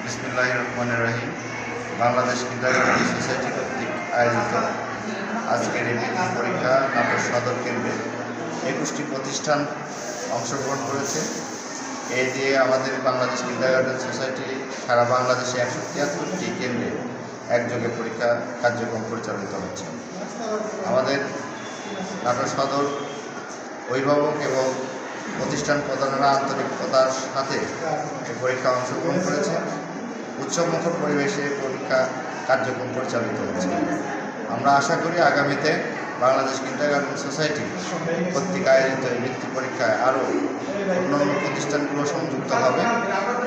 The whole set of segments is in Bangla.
বিসমিল্লাহির রহমানির রহিম। বাংলাদেশ কিন্ডারগার্টেন সোসাইটি কর্তৃক আয়োজিত আজকের এই বৃত্তি পরীক্ষা নাটোর সদর কেন্দ্রে 21টি প্রতিষ্ঠান অংশগ্রহণ করেছে। এই দিয়ে আমাদের বাংলাদেশ কিন্ডারগার্টেন সোসাইটি সারা বাংলাদেশে 173টি কেন্দ্রে একযোগে পরীক্ষা কার্যক্রম পরিচালিত হচ্ছে। আমাদের নাটোর সদর অভিভাবক এবং প্রতিষ্ঠান প্রধানেরা আন্তরিকতার সাথে পরীক্ষা অংশগ্রহণ করেছে। উৎসবমুখর পরিবেশে পরীক্ষা কার্যক্রম পরিচালিত হচ্ছে। আমরা আশা করি আগামীতে বাংলাদেশ কিন্ডারগার্টেন সোসাইটি কর্তৃক আয়োজিত এই বৃত্তি পরীক্ষায় আরও অন্যান্য প্রতিষ্ঠানগুলো সংযুক্ত হবে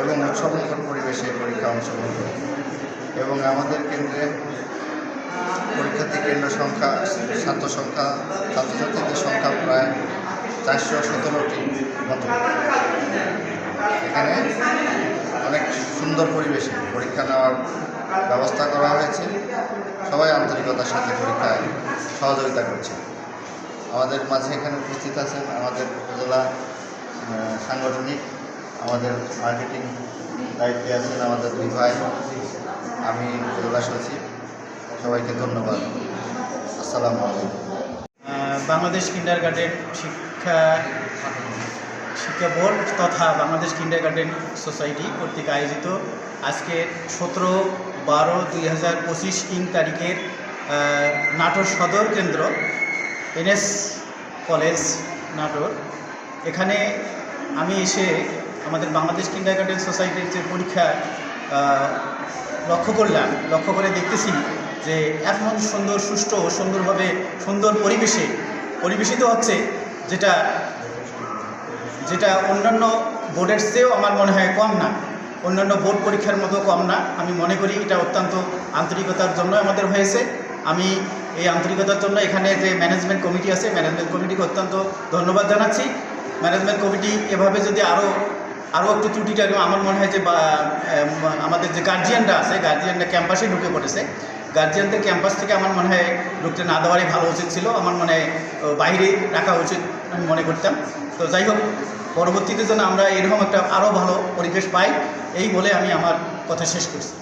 এবং উৎসবমুখর পরিবেশে পরীক্ষা অংশগ্রহণ করবে এবং আমাদের কেন্দ্রে পরীক্ষার্থী কেন্দ্র সংখ্যা ছাত্রছাত্রীদের সংখ্যা প্রায় 417টি মতো। এখানে অনেক সুন্দর পরিবেশে পরীক্ষা নেওয়ার ব্যবস্থা করা হয়েছে। সবাই আন্তরিকতার সাথে পরীক্ষায় সহযোগিতা করছে। আমাদের মাঝে এখানে উপস্থিত আছেন আমাদের উপজেলা সাংগঠনিক, আমাদের মার্কেটিং দায়িত্বে আছেন আমাদের দুই ভাই, আমি উপজেলা সচিব। সবাইকে ধন্যবাদ। আসসালামু আলাইকুম। বাংলাদেশ কিন্ডারগার্টেন শিক্ষা বোর্ড তথা বাংলাদেশ কিন্ডারগার্টেন সোসাইটি কর্তৃক আয়োজিত আজকের 17/12/2025 তারিখের নাটোর সদর কেন্দ্র NS কলেজ নাটোর, এখানে আমি এসে আমাদের বাংলাদেশ কিন্ডারগার্টেন সোসাইটির যে পরীক্ষা লক্ষ্য করে দেখতেছি যে এমন সুন্দর সুষ্ঠু সুন্দরভাবে সুন্দর পরিবেশিত হচ্ছে, যেটা অন্যান্য বোর্ডের চেয়েও আমার মনে হয় কম না, অন্যান্য বোর্ড পরীক্ষার মতো কম না। আমি মনে করি এটা অত্যন্ত আন্তরিকতার জন্য আমাদের হয়েছে। আমি এই আন্তরিকতার জন্য এখানে যে ম্যানেজমেন্ট কমিটি আছে, ম্যানেজমেন্ট কমিটিকে অত্যন্ত ধন্যবাদ জানাচ্ছি। ম্যানেজমেন্ট কমিটি এভাবে যদি আরও একটু ত্রুটিটা, আমার মনে হয় যে আমাদের যে গার্জিয়ানরা আছে, গার্জিয়ানরা ক্যাম্পাসে ঢুকে পড়েছে। গার্জিয়ানদের ক্যাম্পাস থেকে আমার মনে হয় ঢুকতে না দেওয়ারই ভালো উচিত ছিল, আমার মনে হয় বাইরে রাখা উচিত আমি মনে করতাম। তো যাই হোক, পরবর্তীতে যেন আমরা এরকম একটা আরও ভালো পরিবেশ পাই, এই বলে আমি আমার কথা শেষ করছি।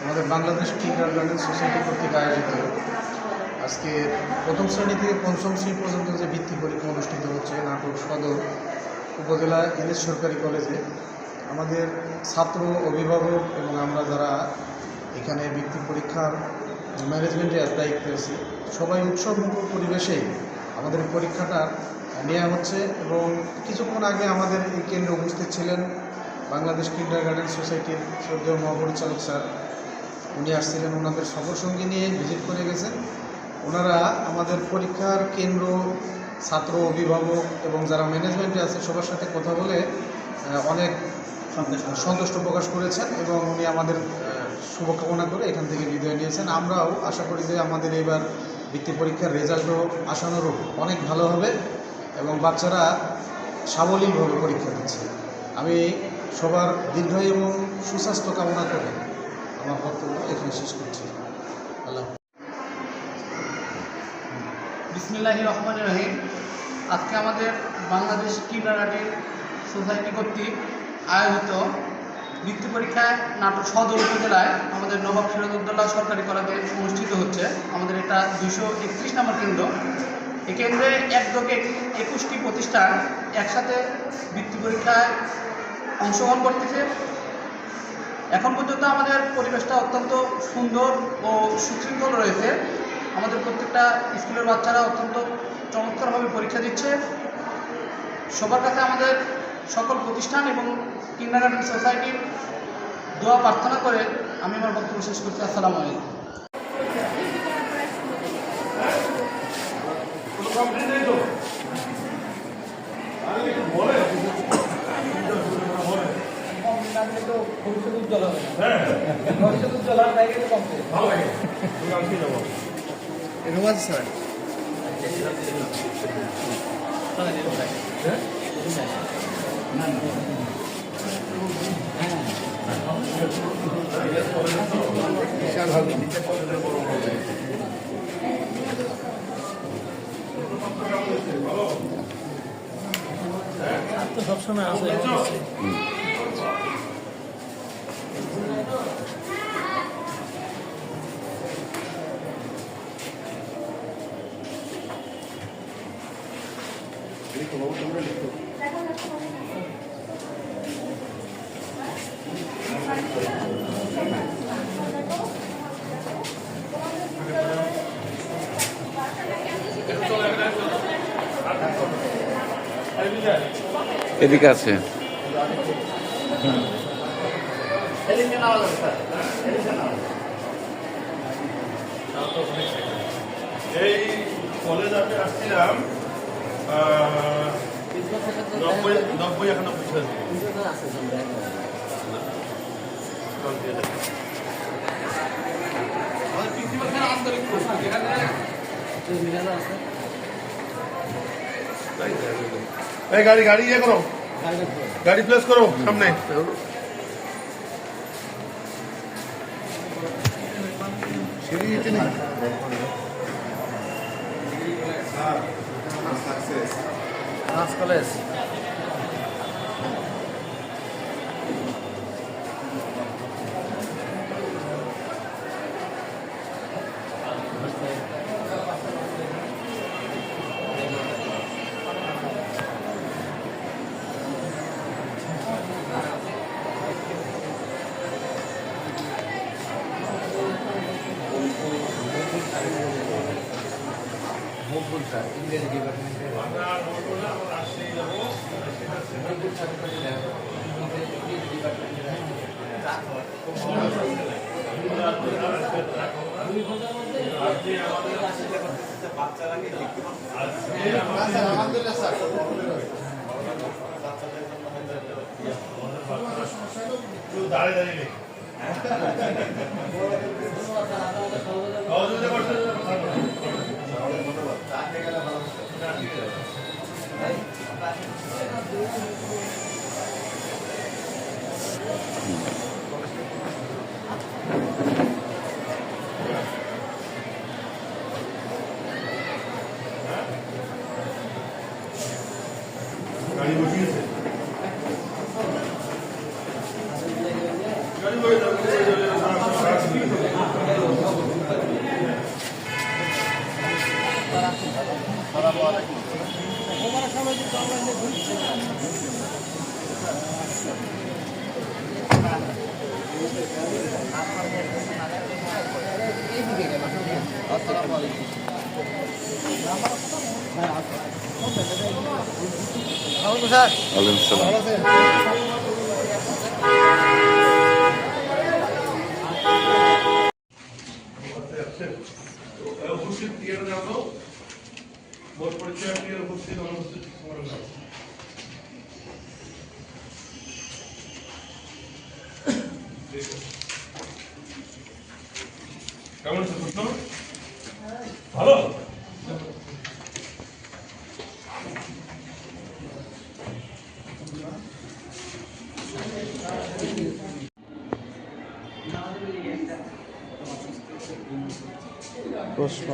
আমাদের বাংলাদেশ কিন্ডারগার্টেন সোসাইটি কর্তৃক আয়োজিত আজকে প্রথম শ্রেণী থেকে পঞ্চম শ্রেণী পর্যন্ত যে বৃত্তি পরীক্ষা অনুষ্ঠিত হচ্ছে নাটোর সদর উপজেলা NS সরকারি কলেজে, আমাদের ছাত্র, অভিভাবক এবং আমরা যারা এখানে বৃত্তি পরীক্ষার ম্যানেজমেন্টের দায়িত্বে আছি, সবাই উৎসবমুখর পরিবেশে আমাদের পরীক্ষাটা নেওয়া হচ্ছে। এবং কিছুক্ষণ আগে আমাদের এই কেন্দ্রে উপস্থিত ছিলেন বাংলাদেশ কিন্ডারগার্টেন সোসাইটির শ্রদ্ধেয় মহাপরিচালক স্যার। উনি আসছিলেন, ওনাদের সফরসঙ্গী নিয়ে ভিজিট করে গেছেন। ওনারা আমাদের পরীক্ষার কেন্দ্র, ছাত্র, অভিভাবক এবং যারা ম্যানেজমেন্টে আছে সবার সাথে কথা বলে অনেক সন্তুষ্ট প্রকাশ করেছেন এবং উনি আমাদের শুভকামনা করে এখান থেকে বিদায় নিয়েছেন। আমরাও আশা করি যে আমাদের এবার বৃত্তি পরীক্ষার রেজাল্টও আশানুরূপ অনেক ভালো হবে এবং বাচ্চারা সাবলীলভাবে পরীক্ষা দিচ্ছে। আমি সবার দীর্ঘায়ু এবং সুস্বাস্থ্য কামনা করে আমার বক্তব্য এখানে শেষ করছি। আল্লাহ। বিসমিল্লাহির রহমানির রহিম। আজকে আমাদের বাংলাদেশ কিন্ডারগার্টেন সোসাইটি কর্তৃক আয়োজিত বৃত্তি পরীক্ষায় নাটোর সদর উপজেলায় আমাদের নবাব সিরাজউদ্দৌলা সরকারি কলেজে অনুষ্ঠিত হচ্ছে। আমাদের এটা 231 নম্বর কেন্দ্র। এই কেন্দ্রে একযোগে 21টি প্রতিষ্ঠান একসাথে বৃত্তি পরীক্ষায় অংশগ্রহণ করতেছে। এখন পর্যন্ত আমাদের পরিবেশটা অত্যন্ত সুন্দর ও সুশৃঙ্খল রয়েছে। আমাদের প্রত্যেকটা স্কুলের বাচ্চারা অত্যন্ত চমৎকারভাবে পরীক্ষা দিচ্ছে। সবার কাছে আমাদের সকল প্রতিষ্ঠান এবং কিন্ডারগার্টেন সোসাইটির দোয়া প্রার্থনা করে আমি আমার বক্তব্য শেষ করছি। আসসালামু আলাইকুম। ভবিষ্যৎ উজ্জ্বল হবে, ভবিষ্যৎ উজ্জ্বল হবে, তাই কিন্তু কমছে ভালো লাগে। রোমাজ স্যার তো সবসময় আছে। এদিকে আছে। এই কলেজ আমি আসছিলাম 90-91 সালে। আমাদের প্রিন্সিপাল স্যার আন্তরিক প্রশ্ন যেখানে এই গাড়ি ইয়ে করো, গাড়ি প্লেস করো সামনে। কলেজ ইংরেজি ডিপার্টমেন্টের দাঁড়িয়ে গাড়ি বসিয়েছে, গাড়ি বসে ওয়ালাইকুম সালাম। উপস্থিত ক্লিয়ার জানো, বোর্ড পরীক্ষা ক্লিয়ার উপস্থিত অনুপস্থিত তোমার নাম। কেমন আছে প্রশ্ন? ভালো। প্রশ্ন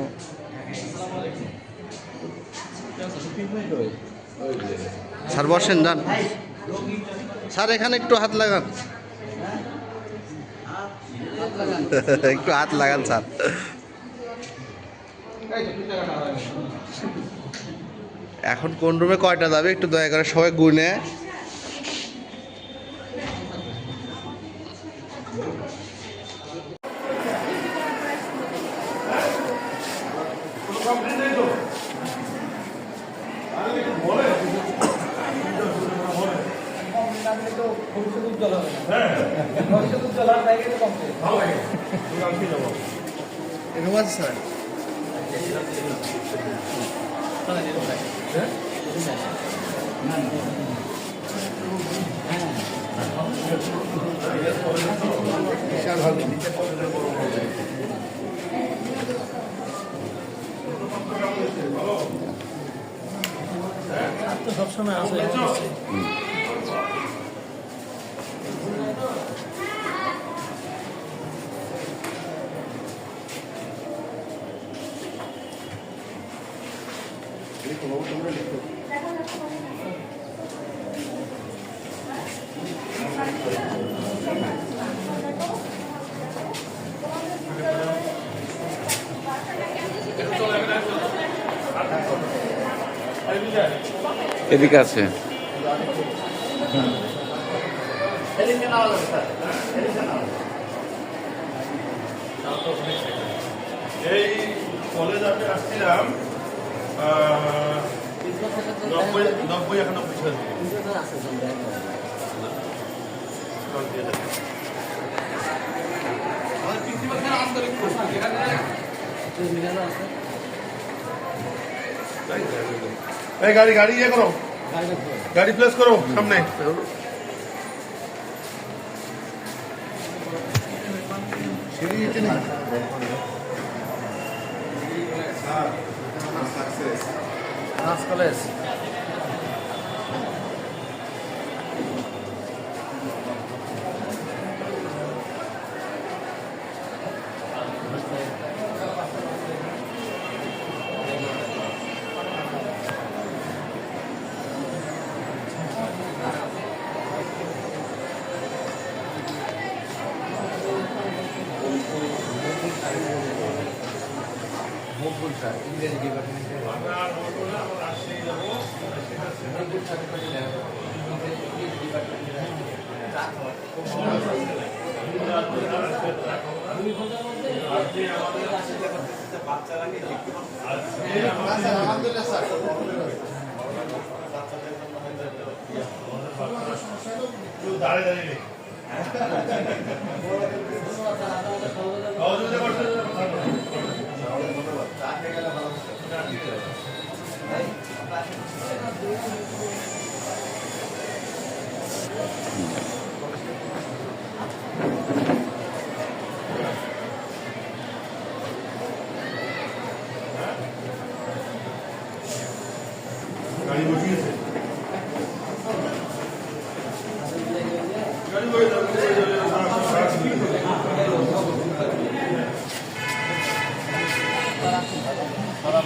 স্যার বসেন, যান স্যার, এখানে একটু হাত লাগান, একটু হাত লাগান স্যার। এখন কোন রুমে কয়টা যাবে একটু দয়া করে সবাই গুনে। এরকম আছে স্যার। সবসময় আসে। এদিকে আছে। এই কলেজ আমি আসছিলাম 90-91 সাল এই গাড়ি ইয়ে করো, গাড়ি প্লেস করো সামনে। কলেজ ইংরেজি ডিপার্টমেন্টে দাঁড়িয়ে গাড়ি বসিয়েছে, গাড়ি বসে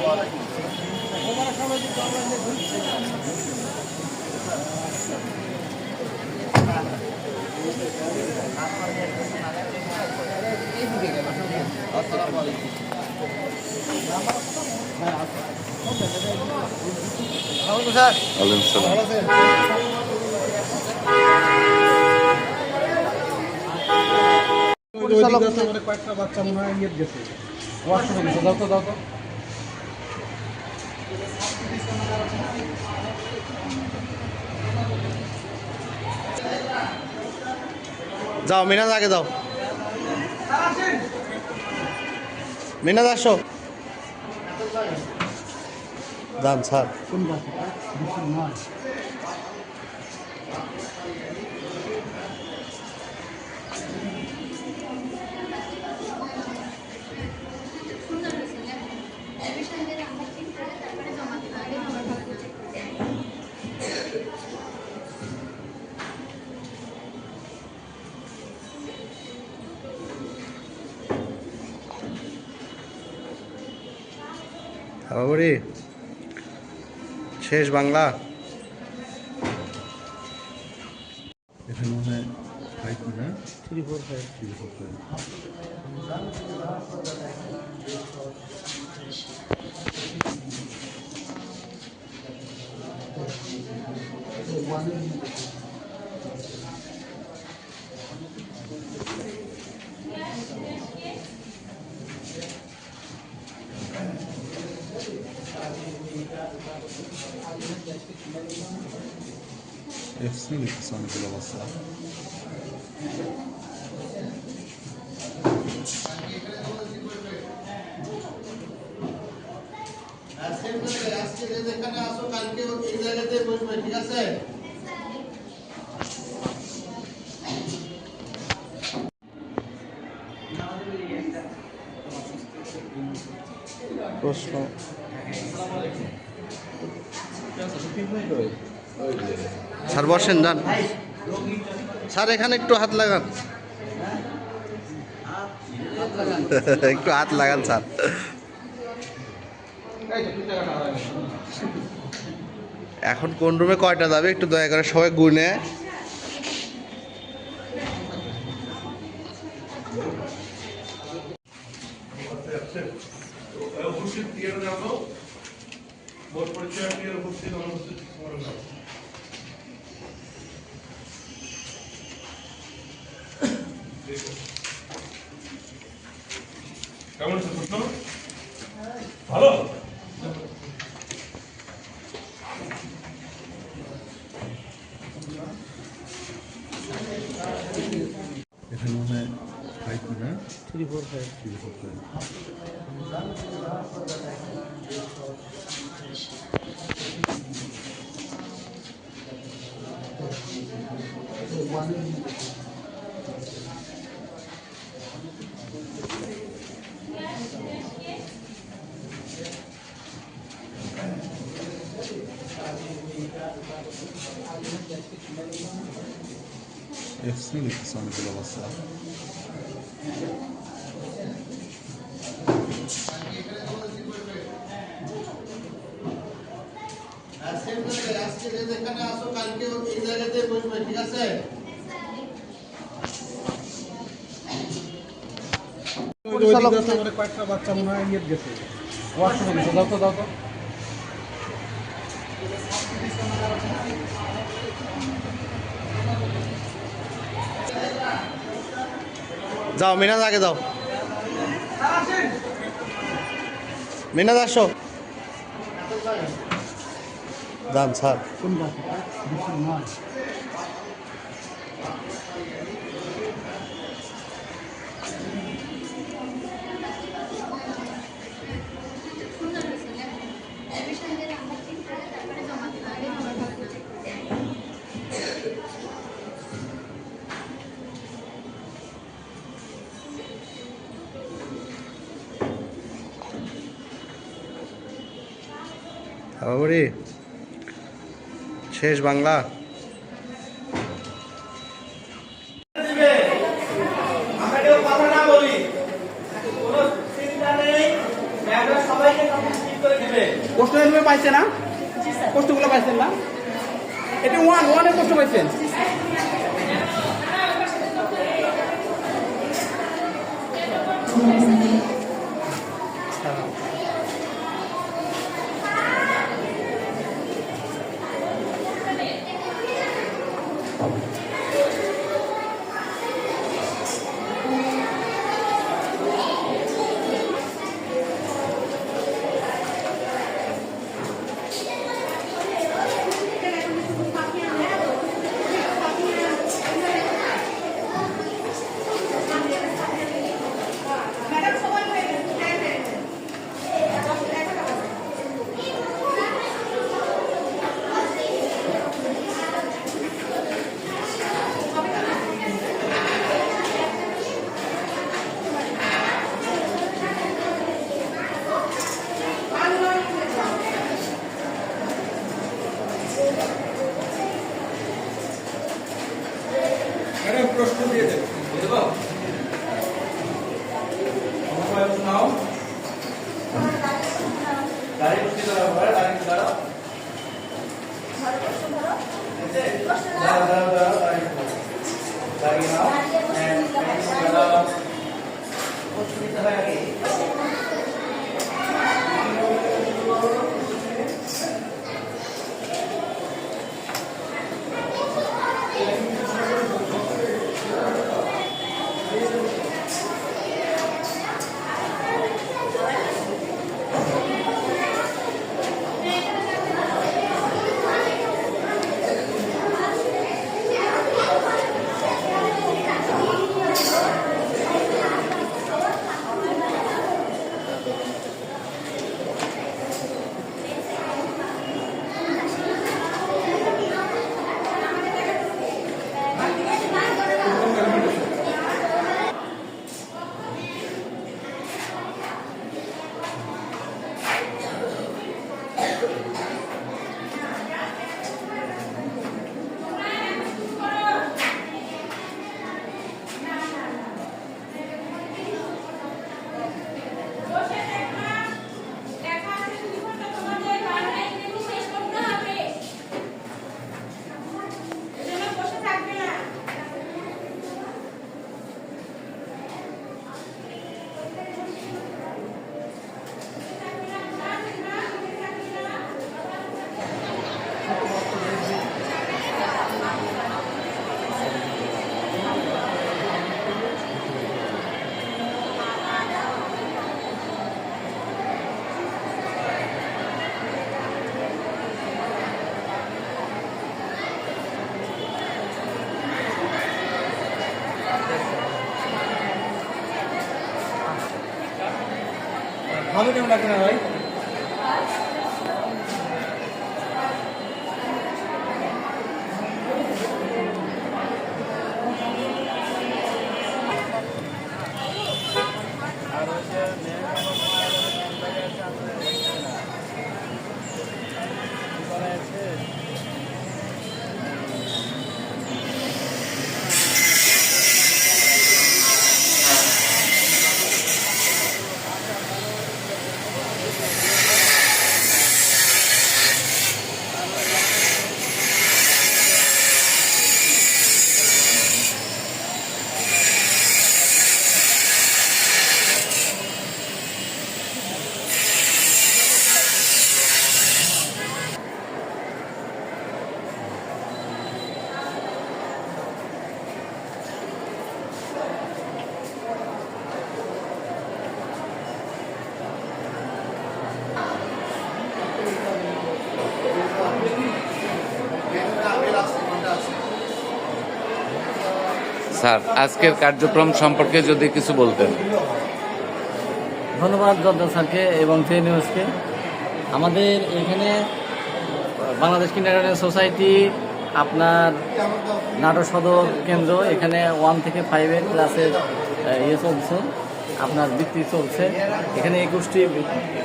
ওয়ালাইকুম সালাম। কয়েকটা বাচ্চা মনে হয় ইয়ে গেছে, ওয়াশরুমে গেছে। দাও তো যাও মিনাজ, আগে যাও। মিনাজ আসো, যান স্যার। বাবুরি শেষ বাংলা। এখানে মনে হয় 5 না 3-4-5 FC lisanı bulamazsa. আজকে যেখানে আসো কালকে এই জায়গাতে বসবে, ঠিক আছে? প্রশ্ন স্যার বসেন, যান স্যার, এখানে একটু হাত লাগান, একটু হাত লাগান স্যার। এখন কোন রুমে কয়টা যাবে একটু দয়া করে সবাই গুনে। ভবিষ্যৎ দিয়ে যাবো বোর্ড পরীক্ষা প্রিয় উপস্থিত অনুপস্থিত সমারোহ। কেমন আছে প্রশ্ন? ভালো। এখানে মনে হয় 5 না 3-4-5 FC লিখছে অনেকগুলো অবস্থা যেখানে আসো কালকে এই জায়গাতে বসবে, ঠিক আছে? কয়েকটা বাচ্চা মনে হয় ইয়ে গেছে ওয়াশরুমে গেছে। দাও তো দাও তো যাও মিনাজ আগে যাও, মিনাজ আসো, যান স্যার। বাবুরি শেষ বাংলা। আমরা কেউ কথা না বলি, কোনো চিন্তা নেই, ম্যাডাম সবাইকে ঠিক করে দিবে। প্রশ্ন এভাবে পাইছে না? প্রশ্নগুলো পাইছেন না? এটা ওয়ানের প্রশ্ন পাইছেন? প্রশ্ন দিয়ে দেব বুঝলো নাও গাড়ি বসে দাঁড়াও গাড়ি দাঁড়াও গাড়ি নাও ভালো কেমন লাগছে না ভাই? স্যার আজকের কার্যক্রম সম্পর্কে যদি কিছু বলতেন। ধন্যবাদ জর্দা স্যারকে এবং জে নিউজকে। আমাদের এখানে বাংলাদেশ কিন্ডারগার্টেন সোসাইটি আপনার নাটোর সদর কেন্দ্র, এখানে 1 থেকে 5 ক্লাসের চলছে, আপনার বৃত্তি চলছে। এখানে 21টি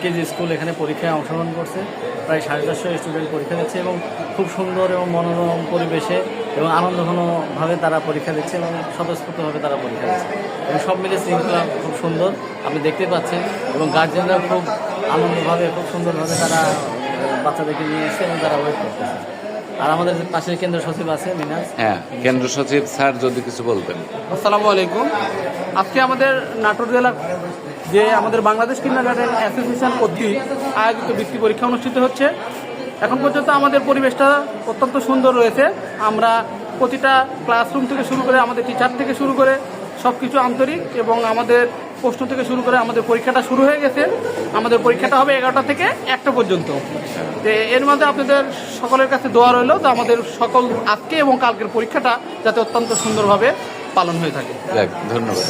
কেজি স্কুল এখানে পরীক্ষায় অংশগ্রহণ করছে, প্রায় 450 স্টুডেন্ট পরীক্ষা দিচ্ছে এবং খুব সুন্দর এবং মনোরম পরিবেশে এবং আনন্দঘনভাবে তারা পরীক্ষা দিচ্ছে এবং স্বতঃস্ফূর্তভাবে তারা পরীক্ষা দিচ্ছে এবং সব মিলে শৃঙ্খলা খুব সুন্দর আপনি দেখতে পাচ্ছেন এবং গার্জেনরা খুব আনন্দভাবে খুব সুন্দরভাবে তারা বাচ্চাদেরকে নিয়ে এসে এবং তারা ওয়েট করতেছে। আর আমাদের পাশে কেন্দ্র সচিব আছে মিনাজ। হ্যাঁ, কেন্দ্র সচিব স্যার যদি কিছু বলতেন। আসসালামু আলাইকুম। আজকে আমাদের নাটোর জেলার যে আমাদের বাংলাদেশ কিন্ডারগার্টেন অ্যাসোসিয়েশন কর্তৃক আয়োজিত বৃত্তি পরীক্ষা অনুষ্ঠিত হচ্ছে। এখন পর্যন্ত আমাদের পরিবেশটা অত্যন্ত সুন্দর রয়েছে। আমরা প্রতিটা ক্লাসরুম থেকে শুরু করে আমাদের টিচার থেকে শুরু করে সব কিছু আন্তরিক এবং আমাদের প্রশ্ন থেকে শুরু করে আমাদের পরীক্ষাটা শুরু হয়ে গেছে। আমাদের পরীক্ষাটা হবে 11টা থেকে 1টা পর্যন্ত। তো এর মধ্যে আপনাদের সকলের কাছে দোয়া রইল তো আমাদের সকল আজকে এবং কালকের পরীক্ষাটা যাতে অত্যন্ত সুন্দরভাবে পালন হয়ে থাকে। ধন্যবাদ।